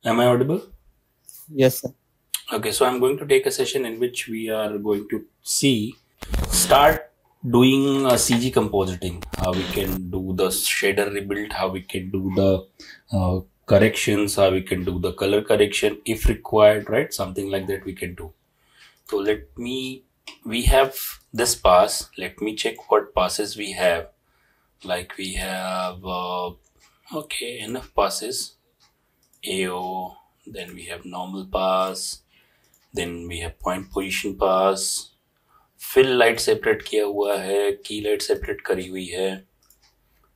Am I audible? Yes, sir. Okay, so I'm going to take a session in which we are going to start doing CG compositing, how we can do the shader rebuild, how we can do the corrections, how we can do the color correction if required, right? Something like that we can do. So we have this pass. Let me check what passes we have. Like we have, okay, enough passes. AO, then we have normal pass, then we have point position pass, fill light separate किया हुआ है, की light separate करी हुई है,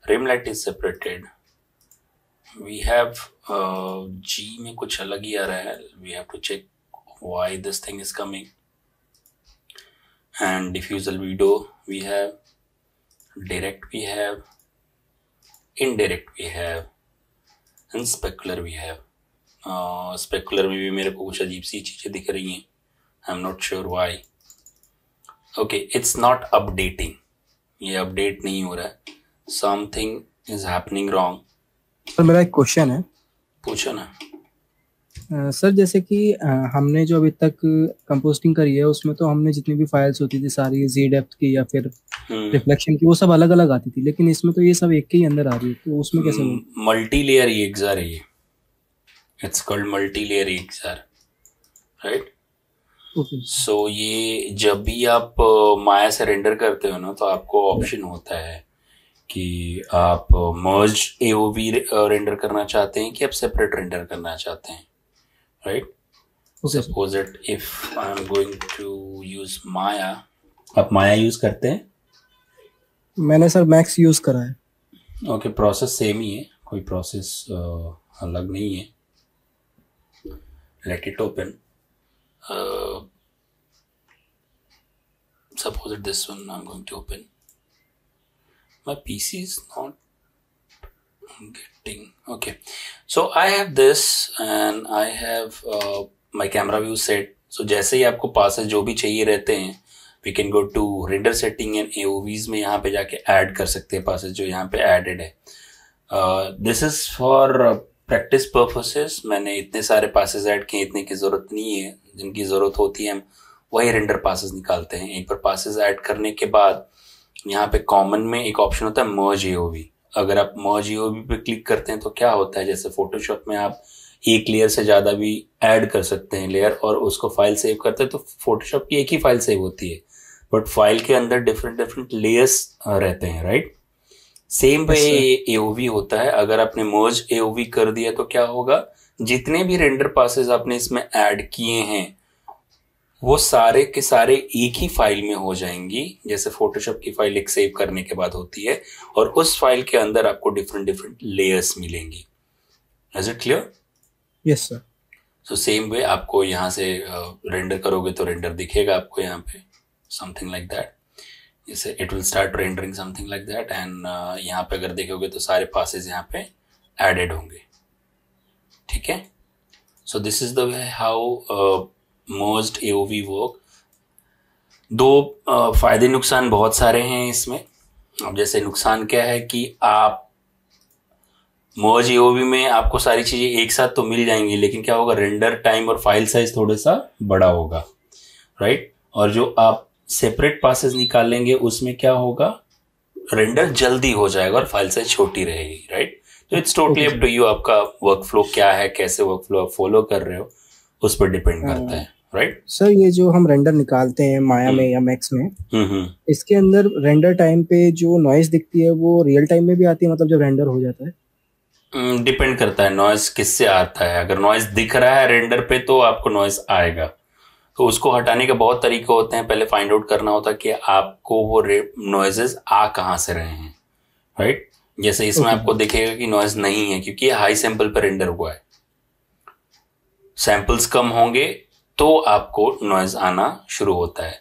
rim light is separated. We have जी में कुछ अलग ही आ रहा है. We have to check why this thing is coming. And diffuse window we have, direct we have, indirect we have, and specular we have. Specular में भी मेरे को कुछ अजीब सी चीजें दिख रही हैं. I am not sure why. Okay, it's not updating. ये अपडेट नहीं हो रहा है. Something is happening wrong. Sir मेरा एक क्वेश्चन है. पूछो ना. सर जैसे कि हमने जो अभी तक कंपोस्टिंग करी है उसमें तो हमने जितनी भी फाइल्स होती थी सारी जी डेप्थ की या फिर रिफ्लेक्शन की वो सब अलग अलग आती थी, लेकिन इसमें तो ये सब एक के ही अंदर आ रही है, तो उसमें कैसे होगा? मल्टी लेयर EXR है ये. It's called multi layer EXR, right? So ये जब भी आप माया से रेंडर करते हो ना, तो आपको ऑप्शन होता है कि आप मर्ज AOV रेंडर करना चाहते हैं कि आप सेपरेट रेंडर करना चाहते हैं, right? Suppose it if I am going to use Maya. आप माया यूज करते हैं? मैंने सर मैक्स यूज करा है. ओके, प्रोसेस सेम ही है, कोई प्रोसेस अलग नहीं है. Let it open. Suppose it this one I'm going to open. My PC is not getting. Okay, so I have this and I have my camera view set. So जैसे ही आपको passes जो भी चाहिए रहते हैं, we can go to render setting and AOVs में यहाँ पे जाके add कर सकते हैं passes जो यहाँ पे added है. This is for practice purposes. मैंने इतने सारे पासेस ऐड किए, इतने की जरूरत नहीं है. जिनकी जरूरत होती है हम वही रेंडर पासेस निकालते हैं. एक बार पासेस ऐड करने के बाद यहाँ पे कॉमन में एक ऑप्शन होता है मर्ज AOV. अगर आप मर्ज AOV पे क्लिक करते हैं तो क्या होता है, जैसे फोटोशॉप में आप एक लेयर से ज्यादा भी ऐड कर सकते हैं लेयर और उसको फाइल सेव करते हैं, तो फोटोशॉप की एक ही फाइल सेव होती है, बट फाइल के अंदर डिफरेंट डिफरेंट लेयर्स रहते हैं, राइट? सेम वे AOV होता है. अगर आपने मर्ज AOV कर दिया तो क्या होगा, जितने भी रेंडर पासेस आपने इसमें ऐड किए हैं वो सारे के सारे एक ही फाइल में हो जाएंगी, जैसे फोटोशॉप की फाइल एक सेव करने के बाद होती है, और उस फाइल के अंदर आपको डिफरेंट डिफरेंट लेयर्स मिलेंगी. Is it clear? Yes sir. So same way आपको यहाँ से रेंडर करोगे तो रेंडर दिखेगा आपको यहाँ पे, समथिंग लाइक दैट. जैसे it will start rendering something like that. And यहाँ पे अगर देखोगे तो सारे पासेस यहाँ पे एडेड होंगे. ठीक है? सो this is the way how merged AOV work. दो फायदे नुकसान बहुत सारे हैं इसमें. अब जैसे नुकसान क्या है कि आप मर्ज AOV में आपको सारी चीजें एक साथ तो मिल जाएंगी, लेकिन क्या होगा, रेंडर टाइम और फाइल साइज थोड़ा सा बड़ा होगा, राइट? और जो आप सेपरेट पासेस निकालेंगे उसमें क्या होगा, रेंडर जल्दी हो जाएगा और फाइल साइज छोटी रहेगी, राइट? तो it's totally up to you, आपका वर्क फ्लो क्या है, कैसे वर्क फ्लो आप फॉलो कर रहे हो, उस पर डिपेंड करता है, राइट? सर ये जो हम रेंडर निकालते हैं माया में या मैक्स में, इसके अंदर रेंडर टाइम पे जो नॉइज दिखती है वो रियल टाइम में भी आती है, मतलब जब रेंडर हो जाता है? डिपेंड करता है नॉइज किससे आता है. अगर नॉइज दिख रहा है रेंडर पे तो आपको नॉइज आएगा. तो उसको हटाने के बहुत तरीके होते हैं. पहले फाइंड आउट करना होता है कि आपको वो नॉइजेस आ कहाँ से रहे हैं, राइट? जैसे इसमें आपको दिखेगा कि नॉइज नहीं है क्योंकि ये हाई सैंपल पर रेंडर हुआ है. सैंपल्स कम होंगे तो आपको नॉइज आना शुरू होता है.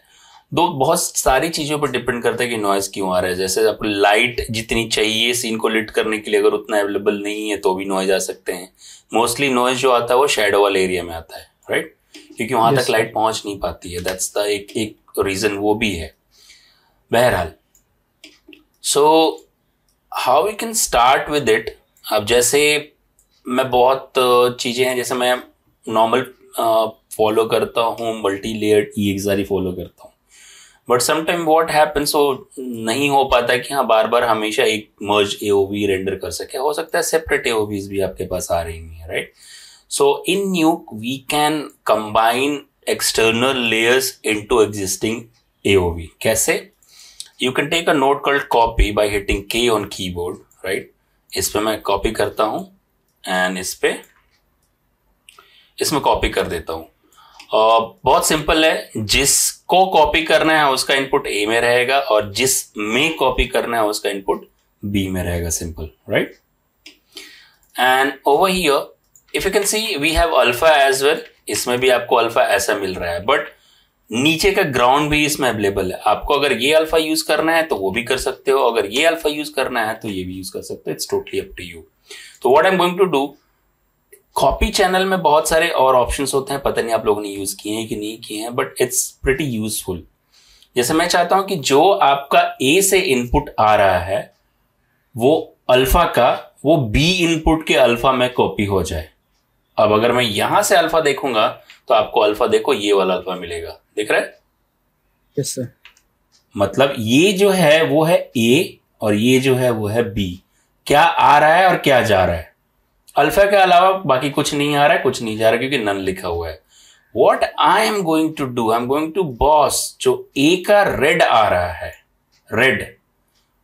बहुत सारी चीजों पर डिपेंड करता है कि नॉइज क्यों आ रहा है. जैसे आपको लाइट जितनी चाहिए सीन को लिट करने के लिए अगर उतना अवेलेबल नहीं है तो भी नॉइज आ सकते हैं. मोस्टली नॉइज जो आता है वो शैडो वाले एरिया में आता है, राइट? क्योंकि वहां तक लाइट पहुंच नहीं पाती है. दैट्स द एक रीजन वो भी है. बहरहाल, so how we can start with it. अब जैसे मैं बहुत चीजें हैं, जैसे मैं नॉर्मल फॉलो करता हूँ, मल्टी लेयर्ड EXRE फॉलो करता हूँ, बट समटाइम व्हाट हैपेंस, वो नहीं हो पाता कि हाँ बार बार हमेशा एक मर्ज AOV रेंडर कर सके, हो सकता है सेपरेट AOVs भी आपके पास आ रही हैं, right? So in Nuke we can combine external layers into existing AOV. कैसे? You can take a node called copy by hitting K on keyboard, right? इस पे मैं कॉपी करता हूं एंड इसमें कॉपी कर देता हूं। बहुत सिंपल है, जिसको कॉपी करना है उसका इनपुट A में रहेगा और जिस में कॉपी करना है उसका इनपुट B में रहेगा, simple, right? And over here if you can see we have alpha as well, इसमें भी आपको अल्फा ऐसा मिल रहा है, बट नीचे का ग्राउंड भी इसमें अवेलेबल है। आपको अगर ये अल्फा यूज करना है तो वो भी कर सकते हो, अगर ये अल्फा यूज करना है तो ये भी यूज कर सकते हो, it's totally up to you. तो what I am going to do, copy channel में बहुत सारे और ऑप्शंस होते हैं, पता नहीं आप लोगों ने यूज किए हैं कि नहीं किए हैं, बट इट्स प्रिटी यूजफुल। जैसे मैं चाहता हूं कि जो आपका A से इनपुट आ रहा है वो अल्फा का वो B इनपुट के अल्फा में कॉपी हो जाए। अब अगर मैं यहां से अल्फा देखूंगा तो आपको अल्फा देखो ये वाला अल्फा मिलेगा, दिख रहा है? Yes sir. मतलब ये जो है वो है A और ये जो है वो है B। क्या आ रहा है और क्या जा रहा है? अल्फा के अलावा बाकी कुछ नहीं आ रहा है, कुछ नहीं जा रहा है, क्योंकि नन लिखा हुआ है। What I am going to do, I'm going to boss जो A का रेड आ रहा है, रेड,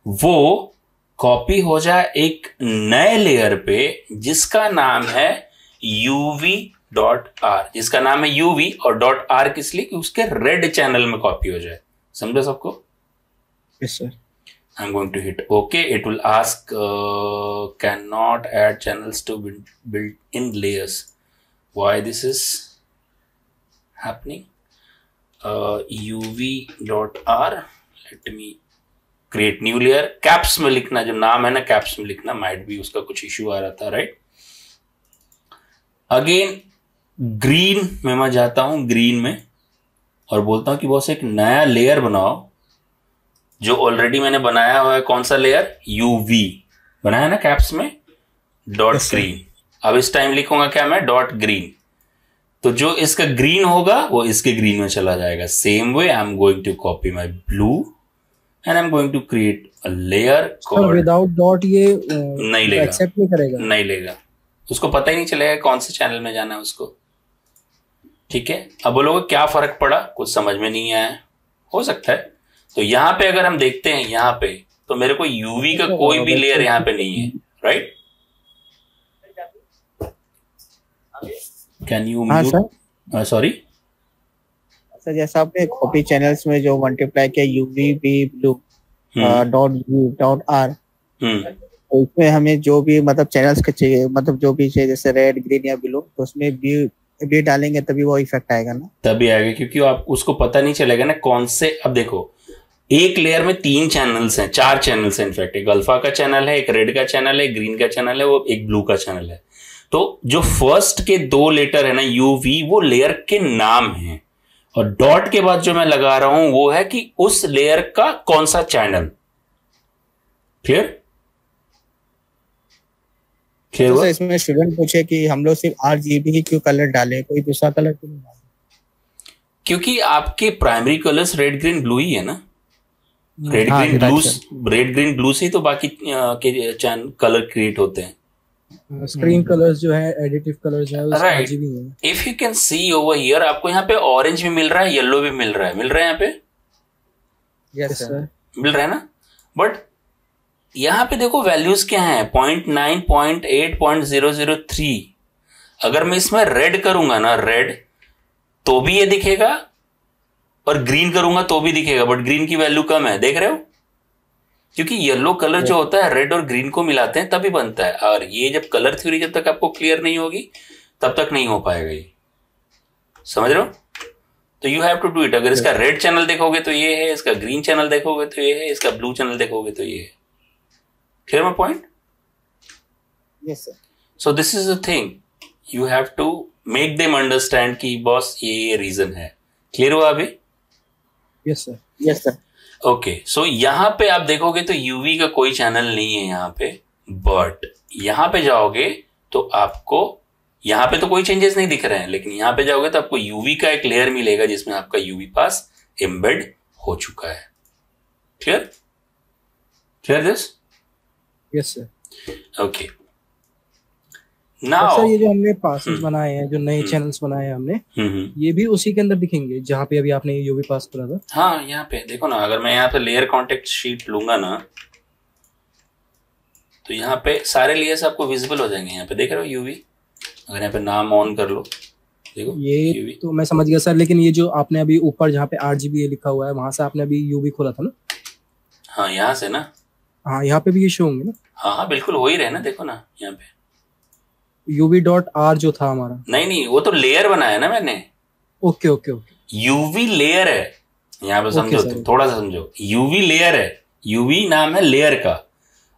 वो कॉपी हो जाए एक नए लेयर पे जिसका नाम है uv.r, जिसका नाम है uv और .r किस लिए, कि उसके रेड चैनल में कॉपी हो जाए। समझा सबको? Yes sir. I'm going to hit OK. It will ask cannot add channels to build in layers. Why this is happening? uv.r, let me create new layer. Caps में लिखना, जो नाम है ना कैप्स में लिखना, माइट भी उसका कुछ इश्यू आ रहा था, राइट? अगेन ग्रीन में मैं जाता हूं, ग्रीन में, और बोलता हूं कि बॉस एक नया लेयर बनाओ जो ऑलरेडी मैंने बनाया हुआ है। कौन सा लेयर? UV बनाया ना कैप्स में, डॉट ग्रीन। अब इस टाइम लिखूंगा क्या मैं? Dot green. तो जो इसका ग्रीन होगा वो इसके ग्रीन में चला जाएगा। Same way I am going to copy my blue and I am going to create a layer called without dot. ये नहीं लेगा, एक्सेप्ट नहीं करेगा, नहीं लेगा, उसको पता ही नहीं चलेगा कौन से चैनल में जाना है उसको। ठीक है, अब बोलोगे क्या फर्क पड़ा, कुछ समझ में नहीं आया, हो सकता है। तो यहां पे अगर हम देखते हैं यहाँ पे, तो मेरे को यूवी का कोई भी लेयर यहाँ पे नहीं है, right? Can you mute? Sorry sir, जैसा आपने कॉपी चैनल्स में जो मल्टीप्लाई किया UV B blue dot R, तो इसमें हमें जो भी मतलब चैनल्स के चाहिए, मतलब जो भी चाहिए जैसे रेड ग्रीन या ब्लू, तो उसमें बी डालेंगे तभी वो इफेक्ट आएगा ना? तभी आएगा, क्योंकि आप उसको पता नहीं चलेगा ना कौन से। अब देखो एक लेयर में 3 चैनल्स हैं, 4 चैनल्स हैं इनफैक्ट, एक अल्फा का चैनल है, एक रेड का चैनल है, ग्रीन का चैनल है, वो एक ब्लू का चैनल है। तो जो फर्स्ट के 2 लेटर है ना यूवी, वो लेयर के नाम है, और डॉट के बाद जो मैं लगा रहा हूं वो है कि उस लेयर का कौन सा चैनल। क्लियर? तो इसमें स्टूडेंट पूछे कि हम लोग सिर्फ RGB ही क्यों कलर डालें, कोई दूसरा कलर क्यों नहीं डालें? क्योंकि आपके primary colours red green blue ही है ना। रेड ग्रीन ब्लू से ही तो बाकी के कलर क्रिएट होते हैं। स्क्रीन कलर्स जो है, एडिटिव कलर्स है, वो राइट। RGB है। If you can C over here, आपको यहाँ पे ऑरेंज भी मिल रहा है, येलो भी मिल रहा है, यहाँ पे? यस सर, मिल रहा है ना। बट यहाँ पे देखो वैल्यूज क्या है, 0.9, 0.8, 0.003। अगर मैं इसमें रेड करूंगा ना, रेड, तो भी ये दिखेगा, और ग्रीन करूंगा तो भी दिखेगा, बट ग्रीन की वैल्यू कम है, देख रहे हो? क्योंकि येलो कलर जो होता है रेड और ग्रीन को मिलाते हैं तभी बनता है, और ये जब कलर थ्योरी जब तक आपको क्लियर नहीं होगी तब तक नहीं हो पाएगा ये। समझ रहे हो? तो you have to do it. अगर इसका रेड चैनल देखोगे तो ये है, इसका ग्रीन चैनल देखोगे तो ये है, इसका ब्लू चैनल देखोगे तो ये है। Clear my point? Yes sir. So this is the thing, you have to make them understand कि बॉस ये रीजन है। क्लियर हुआ अभी? Yes sir, yes sir. Okay, so यहां पे आप देखोगे तो यूवी का कोई चैनल नहीं है यहाँ पे, बट यहां पे जाओगे तो आपको यहाँ पे तो कोई चेंजेस नहीं दिख रहे हैं, लेकिन यहाँ पे जाओगे तो आपको यूवी का एक लेयर मिलेगा जिसमें आपका यूवी पास एम्बेड हो चुका है। Clear this? Yes sir. Okay, now sir ये जो हमने पासेस बनाए हैं, जो नए चैनल्स बनाए हैं हमने, ये भी उसी के अंदर दिखेंगे जहाँ पे अभी आपने यूवी पास करा था? हाँ, यहाँ पे देखो ना, अगर मैं यहाँ पे लेयर कॉन्टेक्ट शीट लूंगा ना, तो यहाँ पे सारे लेयर्स आपको विजिबल हो जाएंगे। यहाँ पे देख रहे हो यूवी, अगर यहाँ पे नाम ऑन कर लो, देखो ये UV। तो मैं समझ गया सर, लेकिन ये जो आपने अभी ऊपर जहाँ पे RGB लिखा हुआ है, वहां से आपने अभी यूवी खोला था ना? हाँ, यहाँ से ना, हाँ, यहाँ पे भी ये शो होंगे ना? हाँ बिल्कुल हो ही रहे ना, देखो ना यहाँ पे uv.r जो था हमारा। नहीं, वो तो लेयर बनाया ना मैंने। Okay okay okay, UV layer है, यहाँ पे समझो, सर। थोड़ा सा समझो। यूवी लेयर है, यूवी नाम है लेयर का,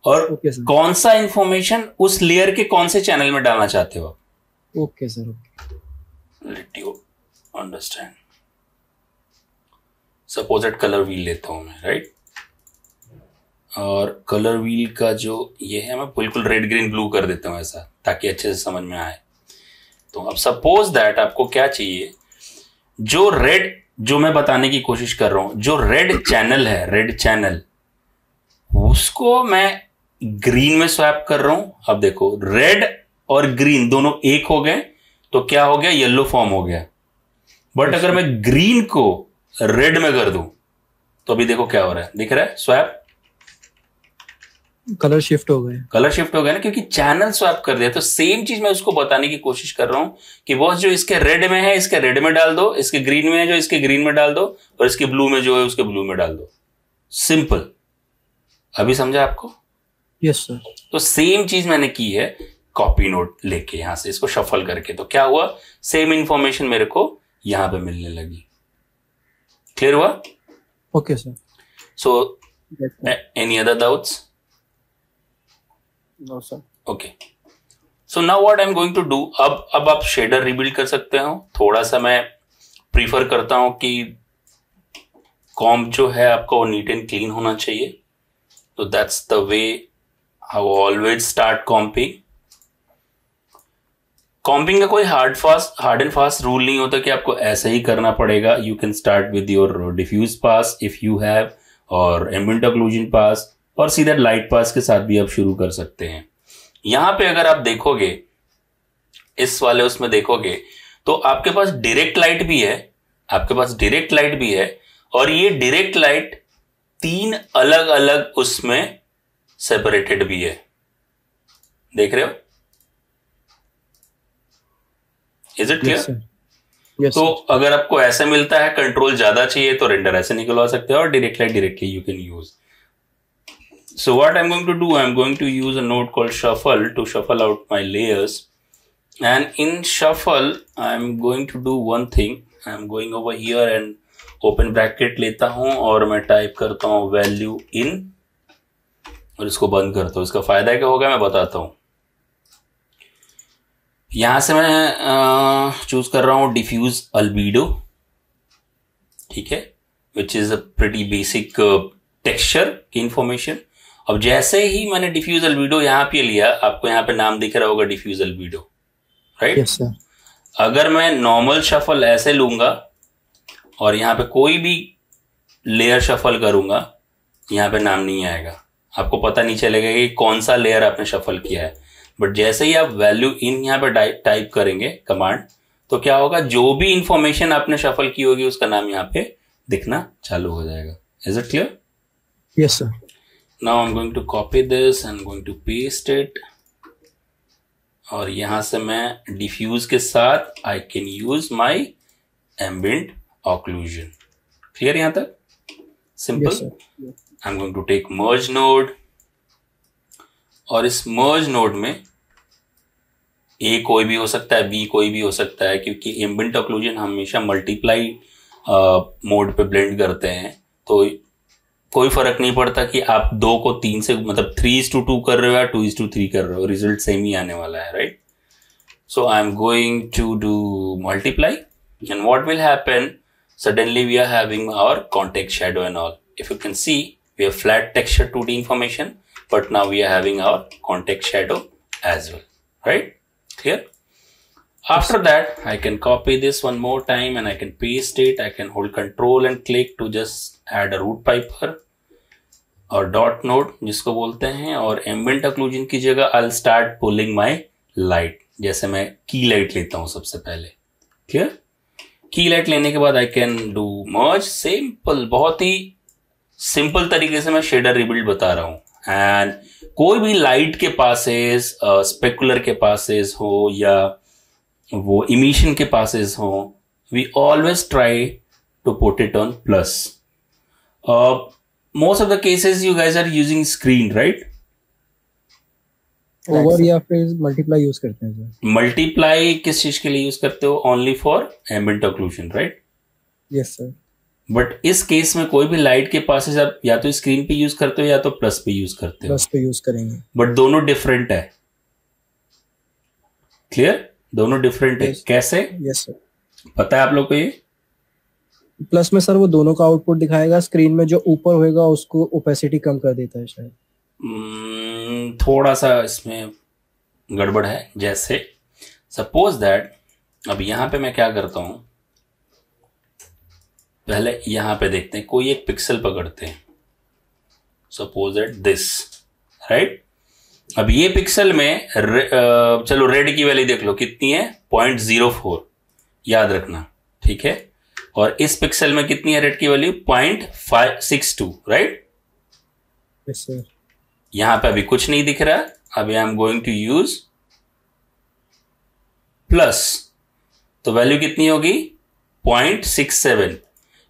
और ओके सर। कौन सा इंफॉर्मेशन उस लेयर के कौन से चैनल में डालना चाहते हो? Okay sir, okay. Let you understand. Suppose colour wheel लेता हूं मैं, राइट, और कलर व्हील का जो ये है, मैं बिल्कुल रेड ग्रीन ब्लू कर देता हूं ऐसा, ताकि अच्छे से समझ में आए। तो अब सपोज दैट आपको क्या चाहिए, जो रेड, जो मैं बताने की कोशिश कर रहा हूं, जो रेड चैनल है, रेड चैनल, उसको मैं ग्रीन में स्वैप कर रहा हूं। अब देखो, रेड और ग्रीन दोनों एक हो गए, तो क्या हो गया, येलो फॉर्म हो गया। बट अगर मैं ग्रीन को रेड में कर दूं, तो अभी देखो क्या हो रहा है, दिख रहा है, स्वैप, कलर शिफ्ट हो गए। कलर शिफ्ट हो गया ना, क्योंकि चैनल स्वैप कर दिया। तो सेम चीज मैं उसको बताने की कोशिश कर रहा हूं कि बॉस, जो इसके रेड में है इसके रेड में डाल दो, इसके ग्रीन में है जो इसके ग्रीन में डाल दो, और इसके ब्लू में जो है उसके ब्लू में डाल दो। सिंपल। अभी समझा आपको? Yes sir. तो सेम चीज मैंने की है, कॉपी नोट लेके यहां से इसको शफल करके, तो क्या हुआ, सेम इंफॉर्मेशन मेरे को यहां पे मिलने लगी। क्लियर हुआ? Okay sir. So any other doubts? No sir. Okay, so now what I am going to do, अब आप शेडर रिबिल्ड कर सकते हो। थोड़ा सा मैं प्रीफर करता हूं कि कॉम्प जो है आपका वो नीट एंड क्लीन होना चाहिए। तो that's the way how always start comping. Comping का कोई हार्ड एंड फास्ट रूल नहीं होता कि आपको ऐसा ही करना पड़ेगा। You can start with your diffuse pass if you have, और एम्बिएंट ऑक्लूजन पास, और सीधा लाइट पास के साथ भी आप शुरू कर सकते हैं। यहां पे अगर आप देखोगे, इस वाले उसमें देखोगे, तो आपके पास डायरेक्ट लाइट भी है, आपके पास डायरेक्ट लाइट भी है, और ये डायरेक्ट लाइट 3 अलग अलग उसमें सेपरेटेड भी है। देख रहे हो? Is it clear? तो अगर आपको ऐसे मिलता है, कंट्रोल ज्यादा चाहिए, तो रेंडर ऐसे निकलवा सकते हो, और direct light directly you can use. So what I'm going to do, I'm going to use a node called shuffle to shuffle out my layers. And in shuffle, I'm going to do one thing. I'm going over here and open bracket लेता हूँ, और मैं type करता हूँ value in, और इसको बंद करता हूँ। इसका फायदा क्या होगा मैं बताता हूँ। यहां से मैं चूज कर रहा हूँ diffuse albedo, ठीक है, which is a pretty basic texture की information। अब जैसे ही मैंने डिफ्यूज अल्बीडो यहाँ पे लिया, आपको यहाँ पे नाम दिख रहा होगा डिफ्यूज अल्बीडो, राइट? Yes sir. अगर मैं नॉर्मल शफल ऐसे लूंगा और यहाँ पे कोई भी लेयर शफल करूंगा, यहाँ पे नाम नहीं आएगा, आपको पता नहीं चलेगा कि कौन सा लेयर आपने शफल किया है। बट जैसे ही आप वैल्यू इन यहाँ पे टाइप करेंगे कमांड, तो क्या होगा, जो भी इंफॉर्मेशन आपने शफल की होगी उसका नाम यहाँ पे दिखना चालू हो जाएगा। Is it clear? Yes sir. Now I'm going to copy this and going to paste it, और यहां से मैं diffuse के साथ I can use my ambient occlusion। Clear यहां तक? Simple। Yes, sir। I'm going to take merge node, और इस merge node में A कोई भी हो सकता है, B कोई भी हो सकता है, क्योंकि ambient occlusion हमेशा multiply मोड पे ब्लेंड करते हैं, तो कोई फर्क नहीं पड़ता कि आप 2 को 3 से, मतलब 3:2 कर रहे हो या 2:3 कर रहे हो, रिजल्ट सेम ही आने वाला है, right? So I am going to do multiply, and what will happen, suddenly we are having our context shadow and all. If you can see, we have flat texture 2D information, but now we are having our context shadow as well, right? Clear? After that, I can copy this one more time and I can paste it. I can hold Control and click to just add a root piper और dot node जिसको बोलते हैं, और ambient occlusion की जगह I'll start pulling my light. जैसे मैं की लाइट लेता हूं सबसे पहले. क्लियर? की लाइट लेने के बाद आई कैन डू मर्ज. सिंपल, बहुत ही सिंपल तरीके से मैं शेडर रिबिल्ड बता रहा हूं. एंड कोई भी लाइट के पासेस, स्पेकुलर के पासेस हो या वो इमिशन के पासेस हो, we always try to put it on plus. Most of the cases you guys are using screen, right? Over या फिर मल्टीप्लाई यूज करते हैं सर. मल्टीप्लाई किस चीज के लिए यूज करते हो? Only for ambient occlusion, right? Yes sir. But इस केस में कोई भी लाइट के पासेस आप या तो स्क्रीन पे यूज करते हो या तो प्लस पे यूज करते हो. प्लस पे यूज करेंगे. बट दोनों डिफरेंट है. क्लियर? दोनों डिफरेंट है. कैसे? Yes sir. पता है आप लोग को ये? प्लस में सर वो दोनों का आउटपुट दिखाएगा. स्क्रीन में जो ऊपर होएगा उसको ओपेसिटी कम कर देता है शायद. थोड़ा सा इसमें गड़बड़ है. जैसे सपोज दैट अब यहां पे मैं क्या करता हूं, पहले यहां पे देखते हैं. कोई एक पिक्सल पकड़ते हैं, सपोज दैट दिस, राइट? अब ये पिक्सल में चलो रेड की वैल्यू देख लो कितनी है, 0.04, याद रखना, ठीक है? और इस पिक्सल में कितनी है रेड की वैल्यू? 0.562, राइट? Yes sir. यहां पे अभी कुछ नहीं दिख रहा. अभी I am going to use plus, तो वैल्यू कितनी होगी? 0.67.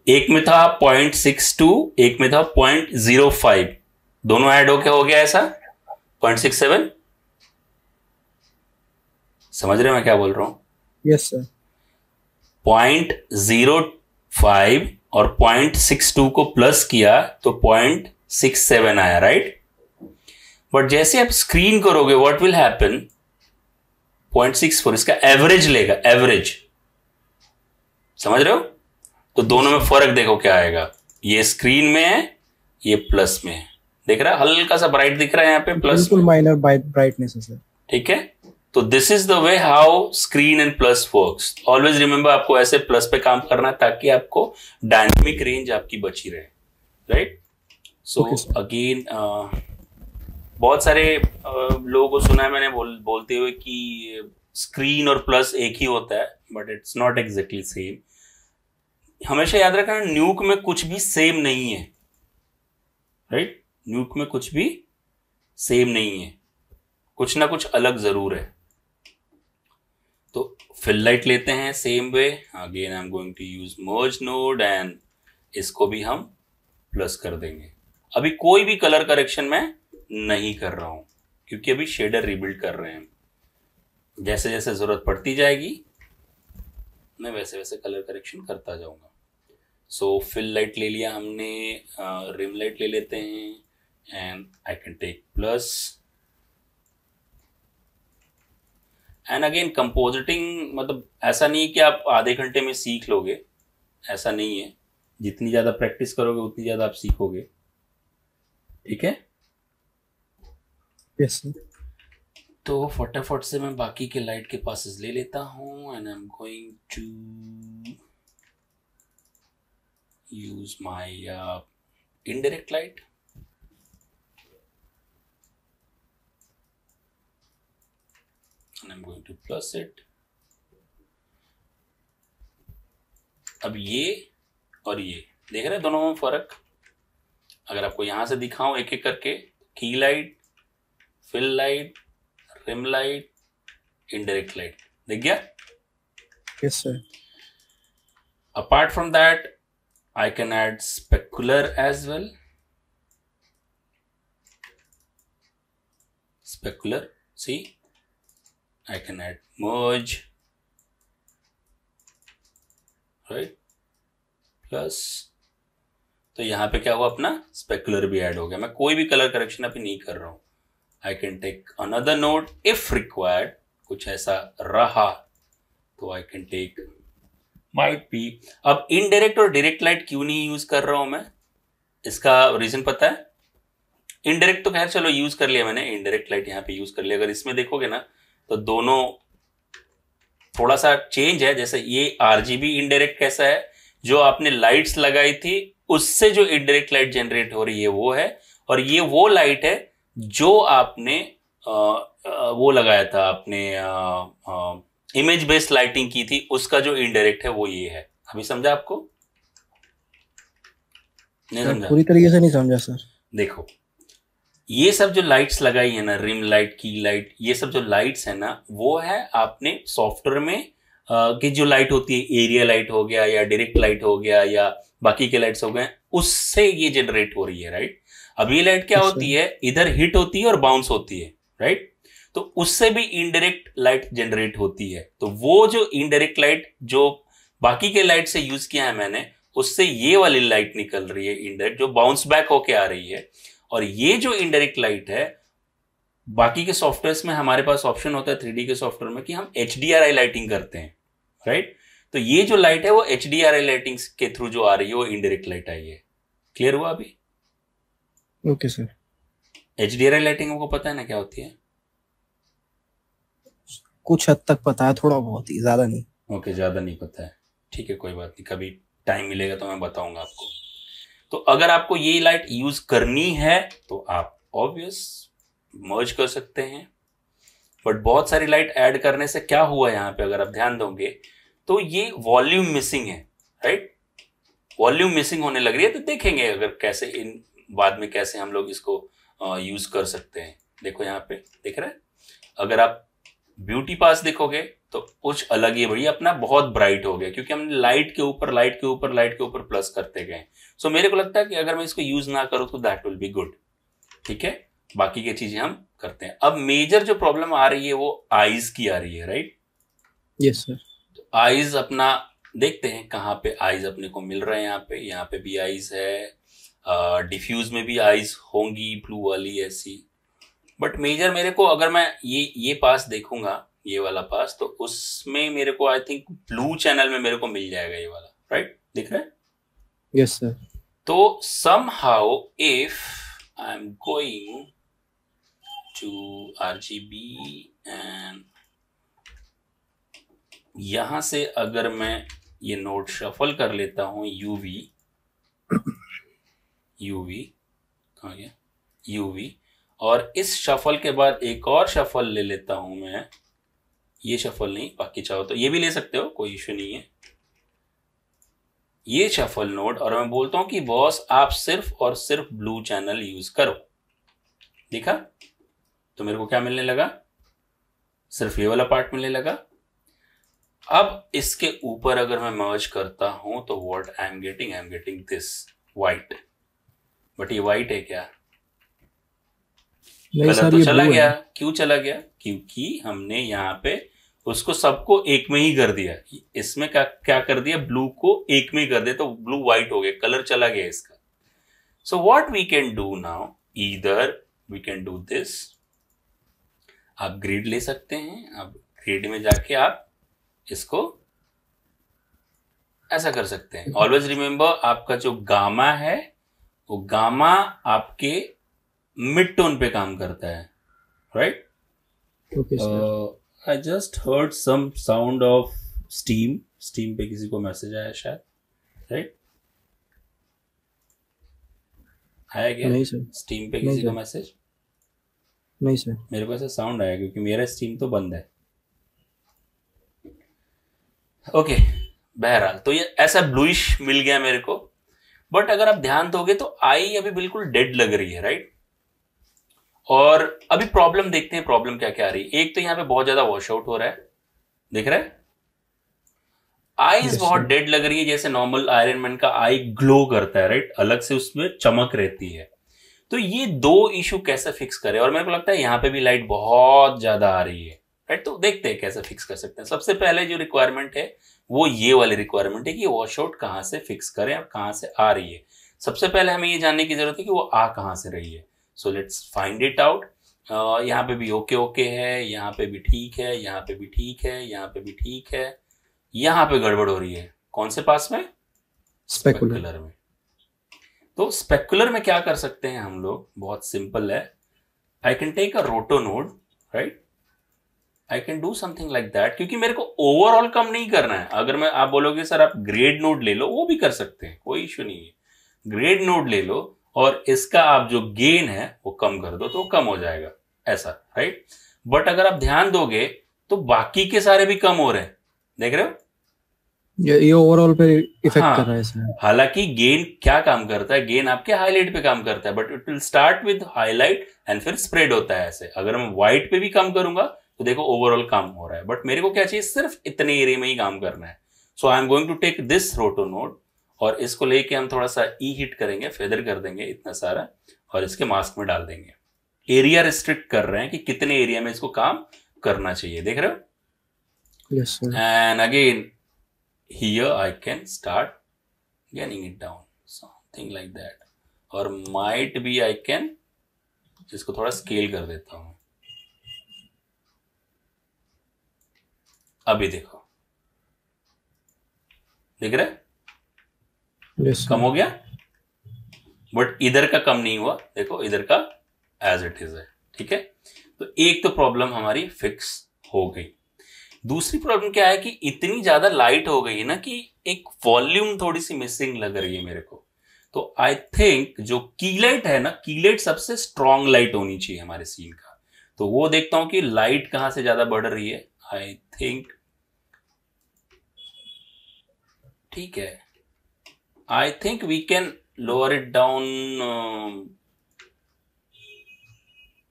एक में था 0.62, एक में था 0.05. दोनों ऐड होके हो गया ऐसा 0.67. समझ रहे हो मैं क्या बोल रहा हूं? Yes sir. 0.05 और 0.62 को प्लस किया तो 0.67 आया, राइट? बट जैसे आप स्क्रीन करोगे व्हाट विल हैपन? 0.64 इसका एवरेज लेगा, एवरेज. समझ रहे हो? तो दोनों में फर्क देखो क्या आएगा. ये स्क्रीन में है, ये प्लस में है. देख रहा है? हल्का सा ब्राइट दिख रहा है यहाँ पे प्लस. बिल्कुल माइनर ब्राइटनेस है सर. ठीक है? तो this is the way how screen and plus works. Always remember, आपको ऐसे प्लस पे काम करना है ताकि आपको डायनेमिक रेंज आपकी बची रहे, राइट? सो अगेन बहुत सारे लोगों को सुना है मैंने बोलते हुए कि स्क्रीन और प्लस एक ही होता है, but it's not exactly same. हमेशा याद रखना, न्यूक में कुछ भी सेम नहीं है, राइट? न्यूक में कुछ भी सेम नहीं है, कुछ ना कुछ अलग जरूर है. तो फिल लाइट लेते हैं same way. Again I am going to use merge node and इसको भी हम प्लस कर देंगे. अभी कोई भी कलर करेक्शन में नहीं कर रहा हूं क्योंकि अभी शेडर रिबिल्ड कर रहे हैं. जैसे जैसे जरूरत पड़ती जाएगी मैं वैसे वैसे कलर करेक्शन करता जाऊंगा. सो फिल लाइट ले लिया हमने, रिम लाइट ले लेते हैं and I can take plus. And again compositing मतलब ऐसा नहीं है कि आप आधे घंटे में सीख लोगे, ऐसा नहीं है. जितनी ज्यादा प्रैक्टिस करोगे उतनी ज्यादा आप सीखोगे. ठीक है? Yes sir. तो फटाफट से मैं बाकी के लाइट के पासेस ले लेता हूं and I am going to use my indirect light. and I'm going to plus it. अब ये और ये देख रहे हैं दोनों में फर्क. अगर आपको यहां से दिखाऊं एक एक करके, key light, fill light, rim light, indirect light, दिख गया? Yes sir. Apart from that, I can add specular as well. Specular, see? I can add merge, right? Plus, तो यहां पे क्या हुआ, अपना स्पेकुलर भी ऐड हो गया. मैं कोई भी कलर करेक्शन अभी नहीं कर रहा हूं. I can take another node if required. कुछ ऐसा रहा तो I can take might be. अब इनडायरेक्ट और डायरेक्ट लाइट क्यों नहीं यूज कर रहा हूं मैं, इसका रीजन पता है? इनडायरेक्ट तो खैर चलो यूज कर लिया मैंने, इनडायरेक्ट लाइट यहां पे यूज कर लिया. अगर इसमें देखोगे ना तो दोनों थोड़ा सा चेंज है। जैसे ये आरजीबी इनडायरेक्ट कैसा है, जो आपने लाइट्स लगाई थी उससे जो इनडायरेक्ट लाइट जनरेट हो रही है वो है, और ये वो लाइट है जो आपने वो लगाया था, आपने इमेज बेस्ड लाइटिंग की थी, उसका जो इनडायरेक्ट है वो ये है। अभी समझा आपको? नहीं समझा? पूरी तरीके से नहीं समझा सर। देखो ये सब जो लाइट्स लगाई है ना, रिम लाइट, की लाइट, ये सब जो लाइट्स है ना, वो है आपने सॉफ्टवेयर में कि जो लाइट होती है, एरिया लाइट हो गया या डायरेक्ट लाइट हो गया या बाकी के लाइट्स हो गए, उससे ये जनरेट हो रही है, राइट। अब ये लाइट क्या होती है, इधर हिट होती है और बाउंस होती है, राइट। तो उससे भी इनडायरेक्ट लाइट जनरेट होती है। तो वो जो इनडायरेक्ट लाइट जो बाकी के लाइट से यूज किया है मैंने, उससे ये वाली लाइट निकल रही है इनडायरेक्ट, जो बाउंस बैक होके आ रही है। और ये जो इनडायरेक्ट लाइट है, बाकी के सॉफ्टवेयर में हमारे पास ऑप्शन होता है 3D के सॉफ्टवेयर में कि हम HDRI लाइटिंग करते हैं, राइट। तो ये जो लाइट है वो HDRI लाइटिंग के थ्रू जो आ रही है वो इनडायरेक्ट लाइट आई है। क्लियर हुआ अभी? Okay sir. HDRI लाइटिंग आपको पता है ना क्या होती है? कुछ हद तक पता है, थोड़ा बहुत ही, ज्यादा नहीं। ओके, ज्यादा नहीं पता है, ठीक है, कोई बात नहीं, कभी टाइम मिलेगा तो मैं बताऊंगा आपको। तो अगर आपको ये लाइट यूज करनी है तो आप ऑब्वियस मर्ज कर सकते हैं, बट बहुत सारी लाइट ऐड करने से क्या हुआ यहाँ पे, अगर आप ध्यान दोगे तो ये वॉल्यूम मिसिंग है, राइट। वॉल्यूम मिसिंग होने लग रही है। तो देखेंगे अगर कैसे इन बाद में कैसे हम लोग इसको यूज कर सकते हैं। देखो यहाँ पे दिख रहा है, अगर आप ब्यूटी पास देखोगे तो कुछ अलग ही बढ़िया, अपना बहुत ब्राइट हो गया क्योंकि हमने लाइट के ऊपर लाइट के ऊपर लाइट के ऊपर प्लस करते गए। सो मेरे को लगता है कि अगर मैं इसको यूज ना करूं तो दैट विल बी गुड, ठीक है। बाकी की चीजें हम करते हैं। अब मेजर जो प्रॉब्लम आ रही है वो आईज की आ रही है, राइट। Yes sir. तो आईज अपना देखते हैं कहाँ पे आईज अपने को मिल रहे हैं। यहाँ पे भी आईज है, डिफ्यूज में भी आईज होंगी ब्लू वाली ऐसी। बट मेजर मेरे को, अगर मैं ये पास देखूंगा, ये वाला पास, तो उसमें मेरे को आई थिंक ब्लू चैनल में मेरे को मिल जाएगा ये वाला, राइट। दिख रहा है? Yes sir. तो somehow if I'm going to RGB and यहां से अगर मैं ये नोड शफल कर लेता हूं, UV कहाँ गया, UV, और इस शफल के बाद एक और शफल ले लेता हूं मैं, ये शफल नहीं, बाकी चाहो तो ये भी ले सकते हो, कोई इश्यू नहीं है, ये शफल नोड, और मैं बोलता हूं कि बॉस आप सिर्फ और सिर्फ ब्लू चैनल यूज करो। देखा? तो मेरे को क्या मिलने लगा, सिर्फ ये वाला पार्ट मिलने लगा। अब इसके ऊपर अगर मैं मर्ज करता हूं तो what I am getting this white. But ये व्हाइट है क्या? कलर तो चला गया। क्यों चला गया? क्योंकि हमने यहाँ पे उसको सबको एक में ही कर दिया। इसमें क्या कर दिया, ब्लू को एक में ही कर दिया, तो ब्लू व्हाइट हो गया, कलर चला गया इसका। So what we can do now, either we can do this, आप ग्रिड ले सकते हैं। अब ग्रिड में जाके आप इसको ऐसा कर सकते हैं। ऑलवेज रिमेंबर, आपका जो गामा है वो गामा आपके मिड टोन पे काम करता है, right. Okay sir. I just heard some sound of steam पे किसी को मैसेज आया शायद, राइट। आया क्या? नहीं सर। स्टीम पे किसी को मैसेज? नहीं सर। मेरे को ऐसा साउंड आया क्योंकि मेरा स्टीम तो बंद है। ओके, बहरहाल तो ये ऐसा ब्लूइश मिल गया मेरे को। बट अगर आप ध्यान दोगे तो आई अभी बिल्कुल डेड लग रही है, राइट। और अभी प्रॉब्लम देखते हैं, प्रॉब्लम क्या क्या आ रही है। एक तो यहाँ पे बहुत ज्यादा वॉश आउट हो रहा है, दिख रहा है। आईज बहुत डेड लग रही है, जैसे नॉर्मल आयरन मैन का आई ग्लो करता है, राइट, अलग से उसमें चमक रहती है। तो ये दो इशू कैसे फिक्स करें, और मेरे को लगता है यहाँ पे भी लाइट बहुत ज्यादा आ रही है, राइट। तो देखते हैं कैसे फिक्स कर सकते हैं। सबसे पहले जो रिक्वायरमेंट है वो ये वाली रिक्वायरमेंट है कि वॉश आउट कहां से फिक्स करें और कहां से आ रही है। सबसे पहले हमें ये जानने की जरूरत है कि वो आ कहां से रही है। So let's find it out. यहाँ पे भी ओके है, यहाँ पे भी ठीक है, यहाँ पे भी ठीक है, यहाँ पे भी ठीक है, यहाँ पे गड़बड़ हो रही है। कौन से पास में? स्पेकुलर में। तो स्पेकुलर में क्या कर सकते हैं हम लोग, बहुत सिंपल है। आई कैन टेक अ रोटो node, right, I can do something like that, क्योंकि मेरे को ओवरऑल कम नहीं करना है। अगर मैं आप बोलोगे सर आप ग्रेड नोड ले लो, वो भी कर सकते हैं, कोई इश्यू नहीं है। ग्रेड नोड ले लो और इसका आप जो गेन है वो कम कर दो तो वो कम हो जाएगा, ऐसा, राइट। बट अगर आप ध्यान दोगे तो बाकी के सारे भी कम हो रहे हैं, देख रहे हो, ये ओवरऑल पे इफेक्ट कर रहा है इसमें। हालांकि गेन क्या काम करता है, गेन आपके हाईलाइट पे काम करता है, but it will start with highlight and फिर स्प्रेड होता है ऐसे। अगर मैं व्हाइट पे भी काम करूंगा तो देखो ओवरऑल काम हो रहा है, बट मेरे को क्या चाहिए, सिर्फ इतने एरिया में ही काम करना है। So I am going to take this roto node और इसको लेके हम थोड़ा सा ई हिट करेंगे, फेदर कर देंगे इतना सारा और इसके मास्क में डाल देंगे। एरिया रिस्ट्रिक्ट कर रहे हैं कि कितने एरिया में इसको काम करना चाहिए, देख रहे हो। Yes sir. And again here I can start getting it down, something like that, और might be I can इसको थोड़ा स्केल कर देता हूं। अभी देखो, देख रहे, yes, कम हो गया, बट इधर का कम नहीं हुआ, देखो इधर का एज इट इज है, ठीक है। तो एक तो प्रॉब्लम हमारी फिक्स हो गई। दूसरी प्रॉब्लम क्या है कि इतनी ज्यादा लाइट हो गई है ना कि एक वॉल्यूम थोड़ी सी मिसिंग लग रही है मेरे को। तो आई थिंक जो की लाइट है ना, की लाइट सबसे स्ट्रॉन्ग लाइट होनी चाहिए हमारे सीन का। तो वो देखता हूं कि लाइट कहां से ज्यादा बढ़ रही है। आई थिंक ठीक है, I think we can lower it down,